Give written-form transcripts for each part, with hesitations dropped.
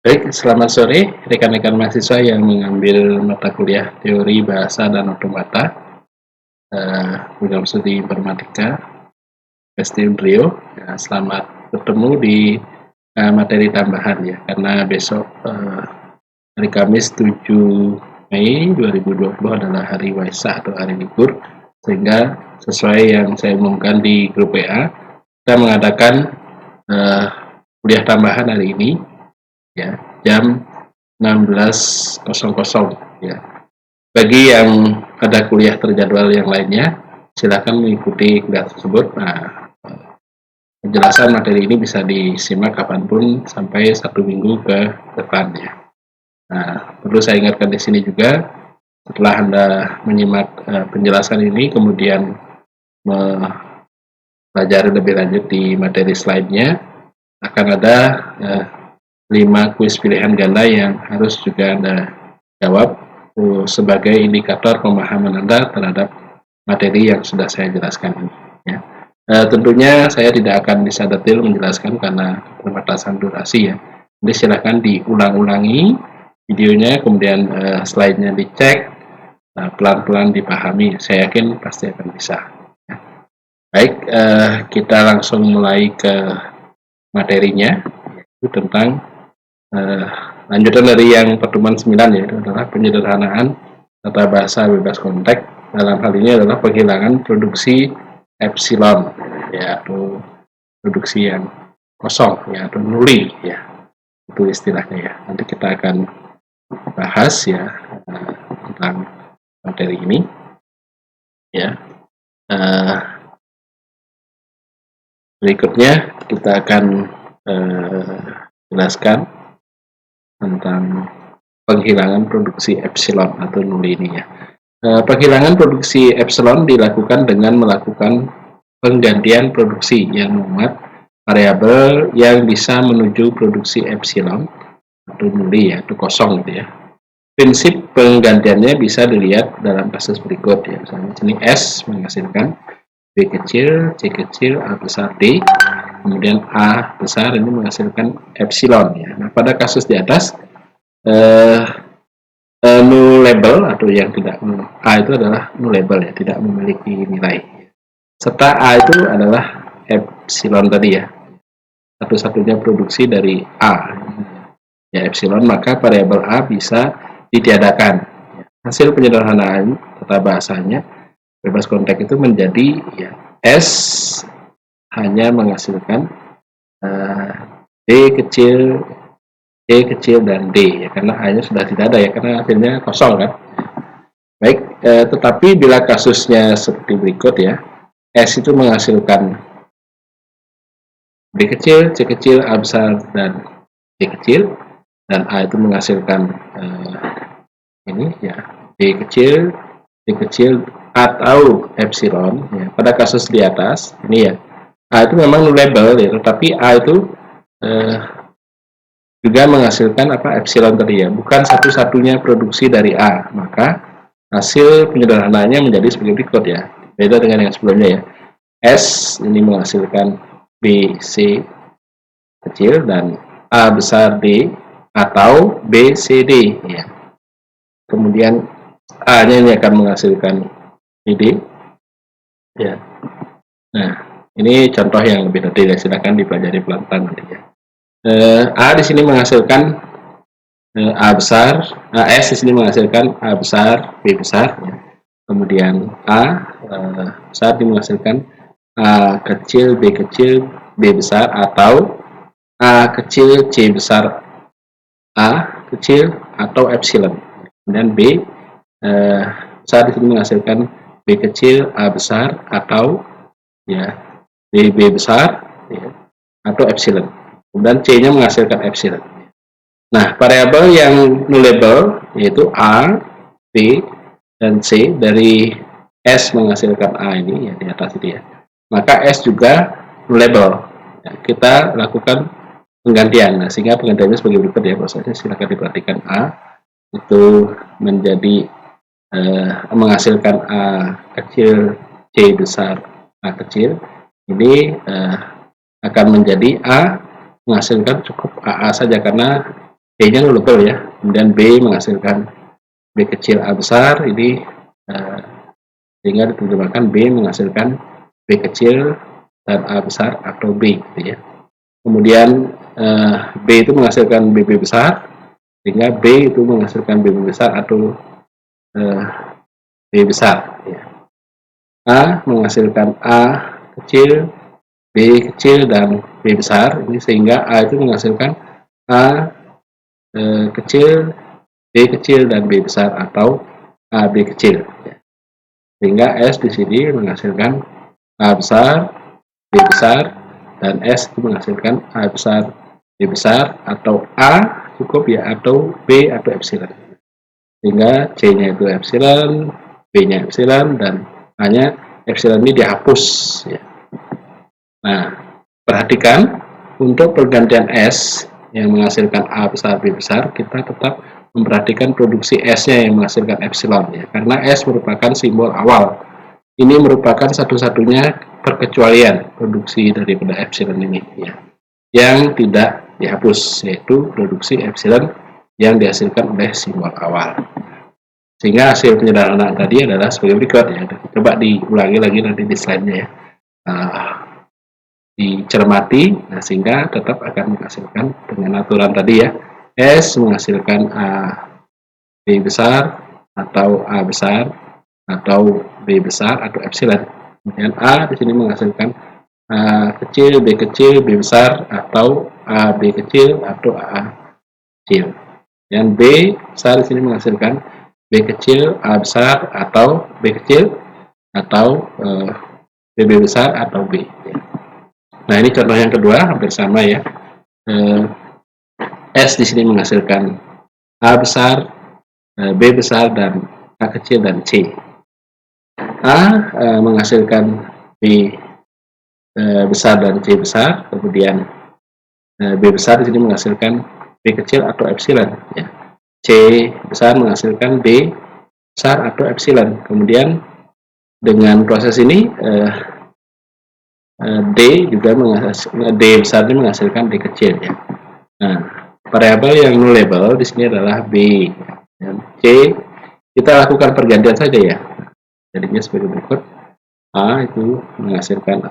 Baik, selamat sore rekan-rekan mahasiswa yang mengambil mata kuliah teori bahasa dan otomata, program studi informatika STM Trio. Ya, selamat bertemu di materi tambahan ya, karena besok hari Kamis 7 Mei 2020 adalah hari Waisak atau hari libur, sehingga sesuai yang saya umumkan di grup WA, kita mengadakan uh, kuliah tambahan hari ini ya, jam 16.00 ya. Bagi yang ada kuliah terjadwal yang lainnya, silakan mengikuti kuliah tersebut. Nah, penjelasan materi ini bisa disimak kapanpun sampai 1 minggu ke depannya. Nah, perlu saya ingatkan di sini juga, setelah Anda menyimak penjelasan ini, kemudian mempelajari lebih lanjut di materi slide-nya, akan ada 5 kuis pilihan ganda yang harus juga Anda jawab sebagai indikator pemahaman Anda terhadap materi yang sudah saya jelaskan ini. Ya. Tentunya saya tidak akan bisa detail menjelaskan karena keterbatasan durasi ya. Jadi silakan diulang-ulangi videonya, kemudian slide-nya dicek, pelan-pelan dipahami. Saya yakin pasti akan bisa. Ya. Baik, kita langsung mulai ke materinya, yaitu tentang lanjutan dari yang pertemuan 9, yaitu adalah penyederhanaan tata bahasa bebas konteks. Dalam hal ini adalah penghilangan produksi epsilon ya, atau produksi yang kosong ya, atau nuli ya, itu istilahnya ya. Nanti kita akan bahas ya tentang materi ini ya. Berikutnya kita akan jelaskan tentang penghilangan produksi epsilon atau nuli ini ya. Penghilangan produksi epsilon dilakukan dengan melakukan penggantian produksi yang memuat variabel yang bisa menuju produksi epsilon atau nuli ya, atau kosong gitu ya. Prinsip penggantiannya bisa dilihat dalam kasus berikut ya. Misalnya sini S menghasilkan B kecil, C kecil, A besar, D. Kemudian A besar ini menghasilkan epsilon ya. Nah, pada kasus di atas nullable atau yang tidak A itu adalah nullable ya, tidak memiliki nilai. Serta A itu adalah epsilon tadi ya, satu-satunya produksi dari A ya, epsilon, maka variabel A bisa ditiadakan. Hasil penyederhanaan tata bahasanya bebas konteks itu menjadi ya, S hanya menghasilkan D kecil, D kecil, dan D ya, karena A nya sudah tidak ada ya, karena hasilnya kosong kan. Baik, tetapi bila kasusnya seperti berikut ya, S itu menghasilkan B kecil, C kecil, A besar, dan D kecil, dan A itu menghasilkan ini ya, D kecil, D kecil, atau epsilon ya. Pada kasus di atas ini ya, A itu memang nullable ya, tetapi A itu juga menghasilkan epsilon tadi ya, bukan satu-satunya produksi dari A. Maka hasil penyederhanaannya menjadi seperti berikut ya, beda dengan yang sebelumnya ya. S ini menghasilkan B, C kecil, dan A besar, D, atau B, C, D ya. Kemudian A nya ini akan menghasilkan D ya. Nah, ini contoh yang lebih detail ya, silakan dipelajari pelan-pelan nanti ya. A di sini menghasilkan A besar, S di sini menghasilkan A besar, B besar ya. Kemudian A besar ini menghasilkan A kecil, B kecil, B besar, atau A kecil, C besar, A kecil, atau epsilon. Kemudian B besar di sini menghasilkan B kecil, A besar, atau ya B besar ya, atau epsilon. Kemudian C-nya menghasilkan epsilon. Nah, variabel yang nullable yaitu A, B, dan C dari S menghasilkan A ini ya, di atas itu ya. Maka S juga nullable. Ya, kita lakukan penggantian. Nah, sehingga penggantiannya sebagai berikut ya, prosesnya silakan diperhatikan. A itu menjadi menghasilkan A kecil, C besar, A kecil. Ini akan menjadi A menghasilkan cukup AA saja, karena B-nya nullable ya. Kemudian B menghasilkan B kecil A besar, ini sehingga diterjemahkan B menghasilkan B kecil dan A besar atau B gitu ya. Kemudian B itu menghasilkan BB besar, sehingga B itu menghasilkan BB besar atau B besar ya. A menghasilkan A kecil, B kecil dan B besar, ini sehingga A itu menghasilkan A kecil, B kecil dan B besar atau AB kecil ya. Sehingga S di sini menghasilkan A besar, B besar, dan S itu menghasilkan A besar, B besar, atau A cukup ya, atau B atau epsilon. Sehingga C-nya itu epsilon, B-nya epsilon, dan A-nya epsilon ini dihapus ya. Nah, perhatikan untuk pergantian S yang menghasilkan A besar, B besar, kita tetap memperhatikan produksi S-nya yang menghasilkan epsilon ya, karena S merupakan simbol awal. Ini merupakan satu-satunya perkecualian produksi daripada epsilon ini ya, yang tidak dihapus, yaitu produksi epsilon yang dihasilkan oleh simbol awal. Sehingga hasil penyederhanaan tadi adalah sebagai berikut ya. Coba diulangi lagi nanti di slide-nya ya. Dicermati, nah, sehingga tetap akan menghasilkan dengan aturan tadi ya. S menghasilkan A B besar atau A besar atau B besar atau epsilon. Kemudian A di sini menghasilkan A kecil, B kecil, B besar atau A B kecil atau A kecil. Dan B besar di sini menghasilkan B kecil, A besar atau B kecil atau BB besar atau B. Nah, ini contoh yang kedua hampir sama ya. S di sini menghasilkan A besar, B besar, dan A kecil dan C. A menghasilkan B besar dan C besar, kemudian B besar di sini menghasilkan B kecil atau epsilon. Ya. C besar menghasilkan B besar atau epsilon. Kemudian dengan proses ini D juga menghasilkan D besar ini menghasilkan D kecil ya. Nah, variabel yang nullable di sini adalah B. Dan C kita lakukan pergantian saja ya. Jadinya sebagai berikut. A itu menghasilkan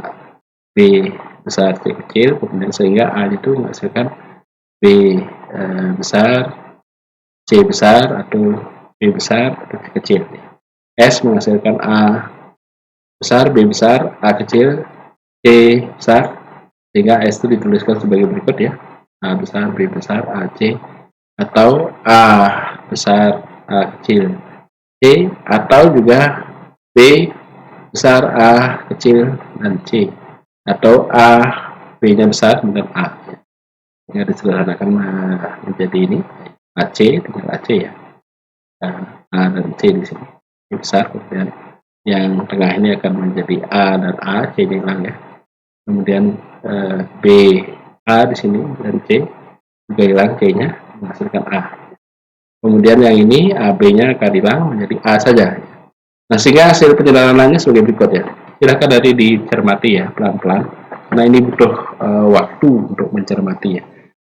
B besar C kecil, kemudian sehingga A itu menghasilkan B besar C besar atau B besar atau C kecil. S menghasilkan A besar, B besar, A kecil, C besar, sehingga S itu dituliskan sebagai berikut ya. A besar, B besar, AC, atau A besar, A kecil, C, atau juga B besar, A kecil, dan C, atau A, B-nya besar, dan A. Ini disederhanakan menjadi ini, AC, tinggal AC ya. A dan C di sini. Ini besar, kemudian yang tengah ini akan menjadi A dan A, C-nya hilang ya. Kemudian B A di sini dan C juga hilang, C-nya menghasilkan A. Kemudian yang ini AB-nya akan hilang menjadi A saja. Nah, sehingga hasil penyederhanaannya sebagai berikut ya. Silakan dari dicermati ya pelan-pelan. Nah, ini butuh waktu untuk mencermati ya.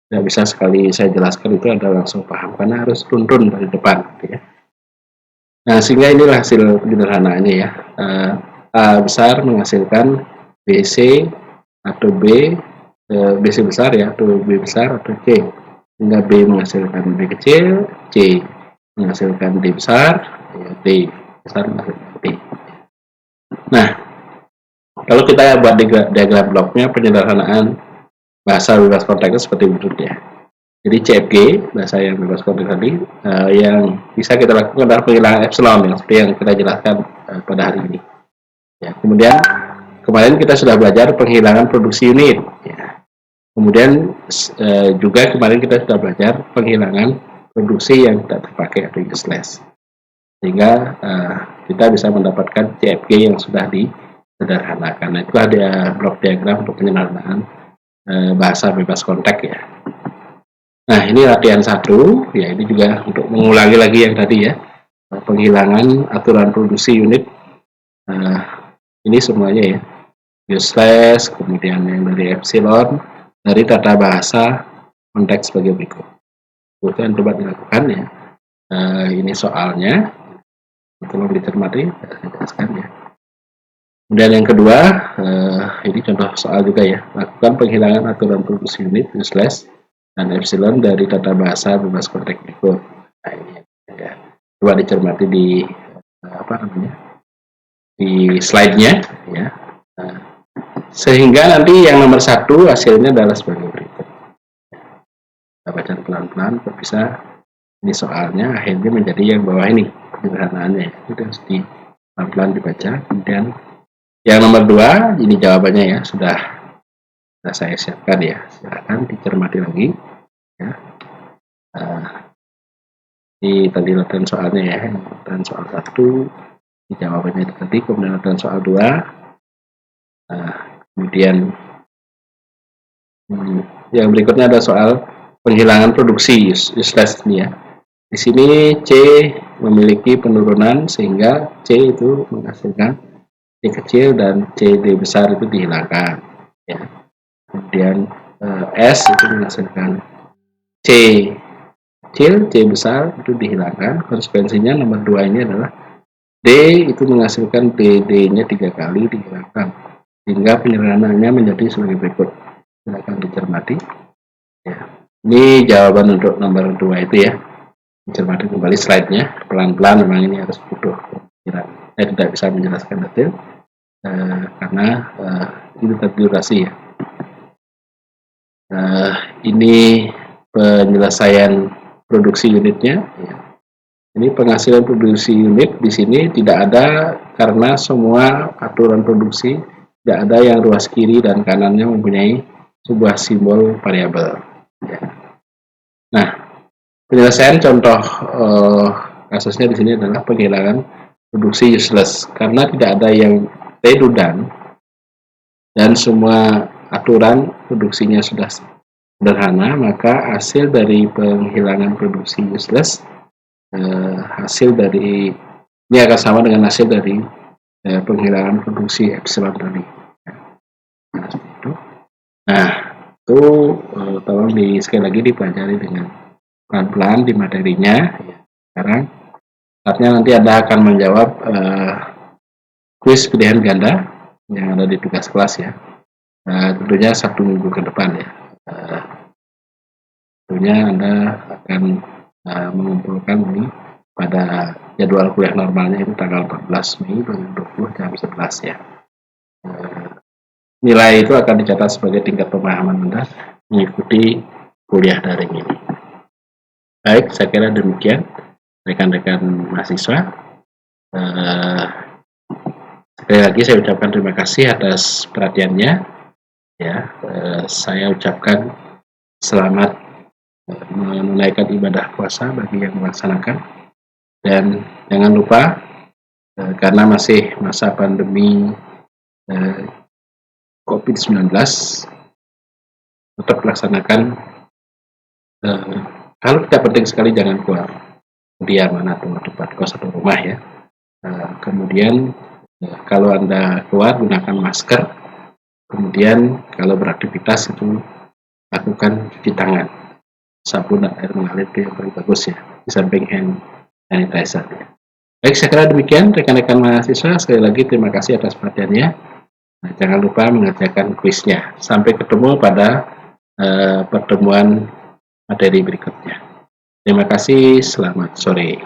Tidak bisa sekali saya jelaskan itu Anda langsung paham karena harus tuntun dari depan gitu ya. Nah, sehingga inilah hasil penyederhanaannya ya. A besar menghasilkan BC atau BC besar ya, atau B besar atau C, sehingga B menghasilkan B kecil, C menghasilkan D besar, ya, D besar menghasilkan D. Nah, kalau kita buat diagram bloknya penyederhanaan bahasa bebas konteks seperti berikut ya. Jadi CFG, bahasa yang bebas konteks tadi, yang bisa kita lakukan adalah penghilangan epsilon yang seperti yang kita jelaskan pada hari ini. Ya, kemudian kemarin kita sudah belajar penghilangan produksi unit. Ya. Kemudian juga kemarin kita sudah belajar penghilangan produksi yang tidak terpakai atau useless. Sehingga kita bisa mendapatkan CFG yang sudah disederhanakan. Nah, itu ada blok diagram untuk penyederhanaan bahasa bebas konteks ya. Nah, ini latihan 1. Ya, ini juga untuk mengulangi lagi yang tadi ya. Penghilangan aturan produksi unit. Ini semuanya ya. Useless, kemudian yang dari epsilon, dari tata bahasa konteks sebagai berikut. Kemudian coba dilakukan ya. Ini soalnya, tolong dicermati, saya jelaskan ya. Kemudian yang kedua, ini contoh soal juga ya. Lakukan penghilangan aturan produksi unit useless dan epsilon dari tata bahasa bebas konteks berikut. Nah, ini ya. Coba dicermati di di slide-nya ya. Nah, sehingga nanti yang nomor 1 hasilnya adalah sebagai berikut. Kita baca pelan-pelan, kok bisa ini soalnya akhirnya menjadi yang bawah ini penyederhanaannya. Itu harus pelan-pelan dibaca. Kemudian yang nomor 2 ini jawabannya ya, sudah saya siapkan ya. Silakan dicermati lagi ya. Ini tadi latihan soalnya ya, latihan soal 1 jawabannya itu tadi, kemudian latihan soal 2. Kemudian yang berikutnya ada soal penghilangan produksi useless ini ya. Di sini C memiliki penurunan sehingga C itu menghasilkan C kecil dan CD besar itu dihilangkan ya. Kemudian S itu menghasilkan C kecil, C besar itu dihilangkan. Konsekuensinya nomor 2 ini adalah D itu menghasilkan DD-nya 3 kali dihilangkan, sehingga penyederhanaannya menjadi sebagai berikut. Silakan dicermati ya. Ini jawaban untuk nomor 2 itu ya. Dicermati kembali slide-nya pelan-pelan, memang ini harus butuh pemikiran. Saya tidak bisa menjelaskan detail karena ini terdurasi ya. Ini penyelesaian produksi unitnya ya. Ini penghasilan produksi unit di sini tidak ada karena semua aturan produksi tidak ada yang ruas kiri dan kanannya mempunyai sebuah simbol variabel ya. Nah, penyelesaian contoh kasusnya di sini adalah penghilangan produksi useless karena tidak ada yang redundant dan semua aturan produksinya sudah sederhana, maka hasil dari penghilangan produksi useless hasil dari ini akan sama dengan hasil dari penghilangan produksi epsilon tadi. Nah, itu tolong sekali lagi dipelajari dengan pelan-pelan di materinya. Sekarang saatnya nanti Anda akan menjawab kuis pilihan ganda yang ada di tugas kelas ya. Tentunya 1 minggu ke depan ya. Tentunya Anda akan mengumpulkan ini pada jadwal kuliah normalnya itu tanggal 14 Mei 2020 jam 11 ya. Nilai itu akan dicatat sebagai tingkat pemahaman Anda mengikuti kuliah daring ini. Baik, saya kira demikian rekan-rekan mahasiswa. Sekali lagi saya ucapkan terima kasih atas perhatiannya ya. Saya ucapkan selamat menunaikan ibadah puasa bagi yang melaksanakan, dan jangan lupa karena masih masa pandemi COVID-19 tetap laksanakan kalau tidak penting sekali jangan keluar kediaman atau tempat kos atau rumah ya. Kemudian kalau Anda keluar gunakan masker, kemudian kalau beraktivitas itu lakukan cuci tangan, sabun dan air mengalir itu yang paling bagus ya, di samping hand sanitizer ya. Baik, saya kira demikian rekan-rekan mahasiswa. Sekali lagi terima kasih atas perhatiannya. Nah, jangan lupa mengerjakan kuisnya. Sampai ketemu pada pertemuan materi berikutnya. Terima kasih, selamat sore.